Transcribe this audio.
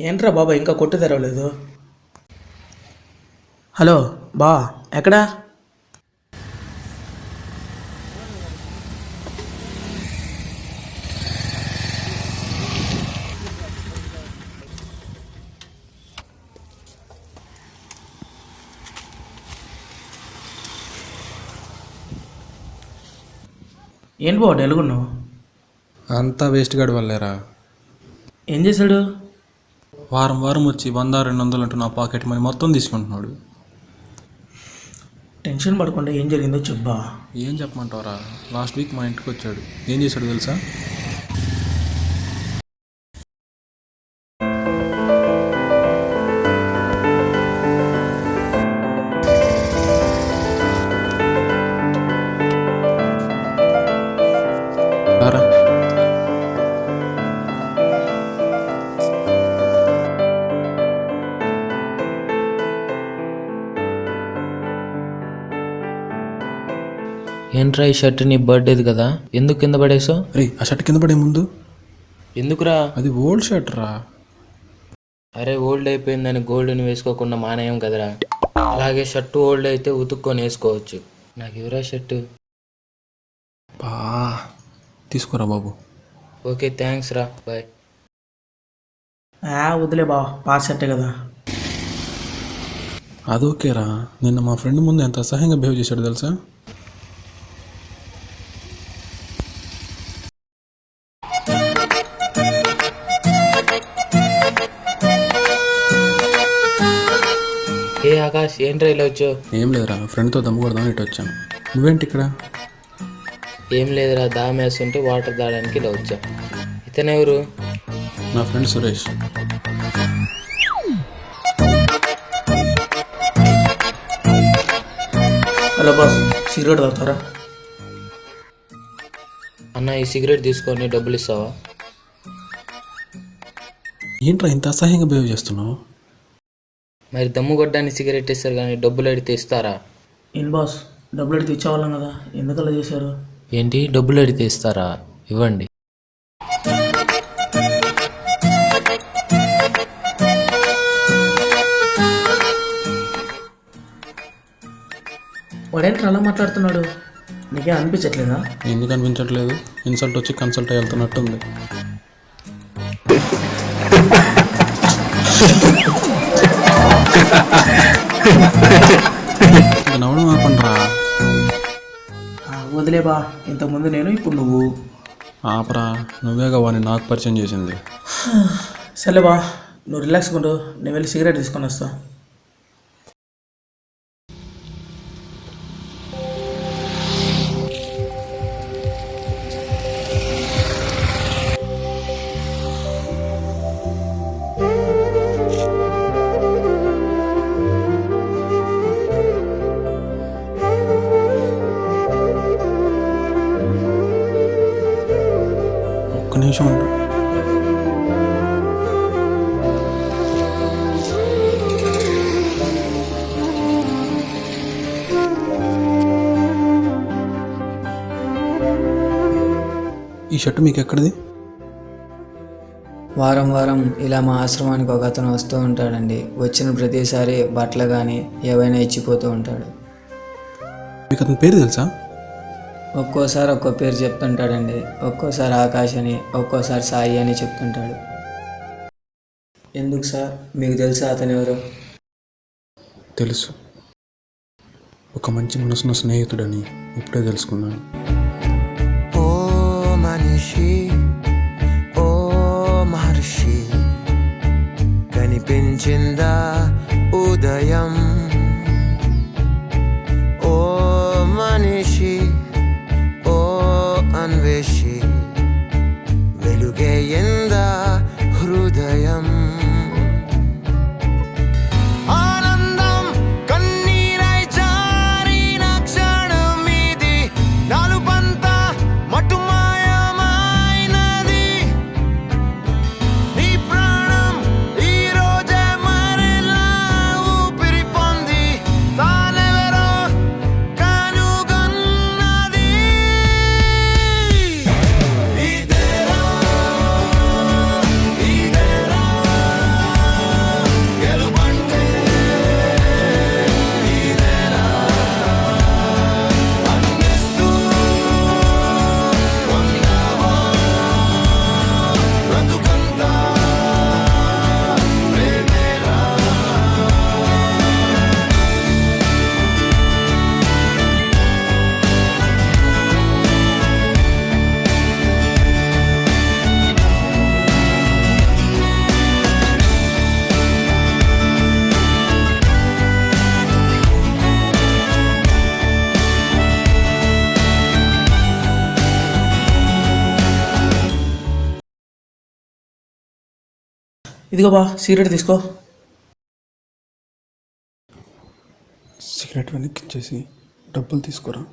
ఏంట్రా బాబా ఇంకా కొట్టు తెరవలేదు? హలో బా, ఎక్కడా? ఏంటి బాబు ఎలుగున్నావు? అంతా వేస్ట్ గాడి వల్లేరా. ఏం చేశాడు? వారం వారం వచ్చి 100-200 అంటూ నా పాకెట్ మనీ మొత్తం తీసుకుంటున్నాడు. టెన్షన్ పడకుండా ఏం జరిగిందో చెప్పా. ఏం చెప్పమంటావురా, లాస్ట్ వీక్ మా ఇంటికి వచ్చాడు. ఏం చేశాడు తెలుసా? రారా. ఏంట్రా ఈ షర్ట్ నీ బర్త్డేది కదా, ఎందుకు కింద పడేసావు? రే, ఆ షర్ట్ కింద పడే ముందు. ఎందుకురా? అది ఓల్డ్ షర్ట్ రా. అరే ఓల్డ్ అయిపోయిందని గోల్డ్ని వేసుకోకుండా మానేయం కదరా. అలాగే షర్టు ఓల్డ్ అయితే ఉతుక్కొని వేసుకోవచ్చు. నాకు ఎవరా షర్టు? బా, తీసుకోరా బాబు. ఓకే థ్యాంక్స్ రా, బాయ్. వదిలే బా, పాస్ సెట్టే కదా. అదోకేరా, నిన్న మా ఫ్రెండ్ ముందు ఎంత అసహ్యంగా బిహేవ్ చేశాడు తెలుసా? ఏ ఆకాష్, ఏంట్రా ఇలా వచ్చావు? ఏం లేదురా, ఫ్రెండ్తో దమ్ము కొడదామని ఇటు వచ్చాను. నువ్వేంటి ఇక్కడ? ఏం లేదురా, దాహం వేస్తుంటే వాటర్ తాగడానికి ఇలా వచ్చా. ఇతనెవరు? నా friend Suresh. Hello boss, cigarette తాగుతారా? అన్న ఈ సిగరెట్ తీసుకొని డబ్బులు ఇస్తావా? ఏంట్రా ఇంత అసహ్యంగా బిహేవ్ చేస్తున్నావు? మరి దమ్ము కొట్టడానికి సిగరెట్ ఇస్తారు కానీ డబ్బులు అడిగితే ఇస్తారా? ఏం బాస్, డబ్బులు అడిగితే ఇచ్చేవాళ్ళం కదా, ఎందుకు అలా చేశారు? ఏంటి డబ్బులు అడిగితే ఇస్తారా? ఇవ్వండి. వాడేంటి అలా మాట్లాడుతున్నాడు? నీకేం అనిపించట్లేదా? ఎందుకు అనిపించట్లేదు? ఇన్సల్ట్ వచ్చి కన్సల్ట్ అయ్యి వెళ్తున్నట్టుంది. నవ్వడం ఆపండ్రా. వదిలే బా, ఇంతకుముందు నేను, ఇప్పుడు నువ్వు. ఆపరా, నువ్వేగా వాడిని నాకు పరిచయం చేసింది. సరే బా, నువ్వు రిలాక్స్గా ఉండు, నేను వెళ్ళి సిగరెట్ తీసుకొని వస్తా. ఒక్క నిమిషం ఉండు. ఈ షర్ట్ మీకు ఎక్కడిది? వారం వారం ఇలా మా ఆశ్రమానికి ఒక అతను వస్తూ ఉంటాడండి. వచ్చిన ప్రతిసారి బట్టలు కానీ ఏవైనా ఇచ్చిపోతూ ఉంటాడు. మీకు అతని పేరు తెలుసా? ఒక్కోసారి ఒక్కో పేరు చెప్తుంటాడండి. ఒక్కోసారి ఆకాష్ అని, ఒక్కోసారి సాయి అని చెప్తుంటాడు. ఎందుకు సార్, మీకు తెలుసా అతను ఎవరు? తెలుసు, ఒక మంచి మనసున్న స్నేహితుడని ఇప్పుడే తెలుసుకున్నాను. ఓ మనిషి, ఓ మహర్షి, కనిపించిందా ఉదయం? ఓ మనిషి, ఓ అన్వేషి, వెలుగే ఎందా హృదయం? ఆనందం కన్నీరై జారిన క్షణం ఇది, నాలుపంత మటుమాయమైనది. నీ ప్రాణం ఈ రోజే మరలా ఇదిగో బా సిగరెట్ తీసుకో. సిగరెట్ వెనక్కిచ్చేసి డబ్బులు తీసుకురా.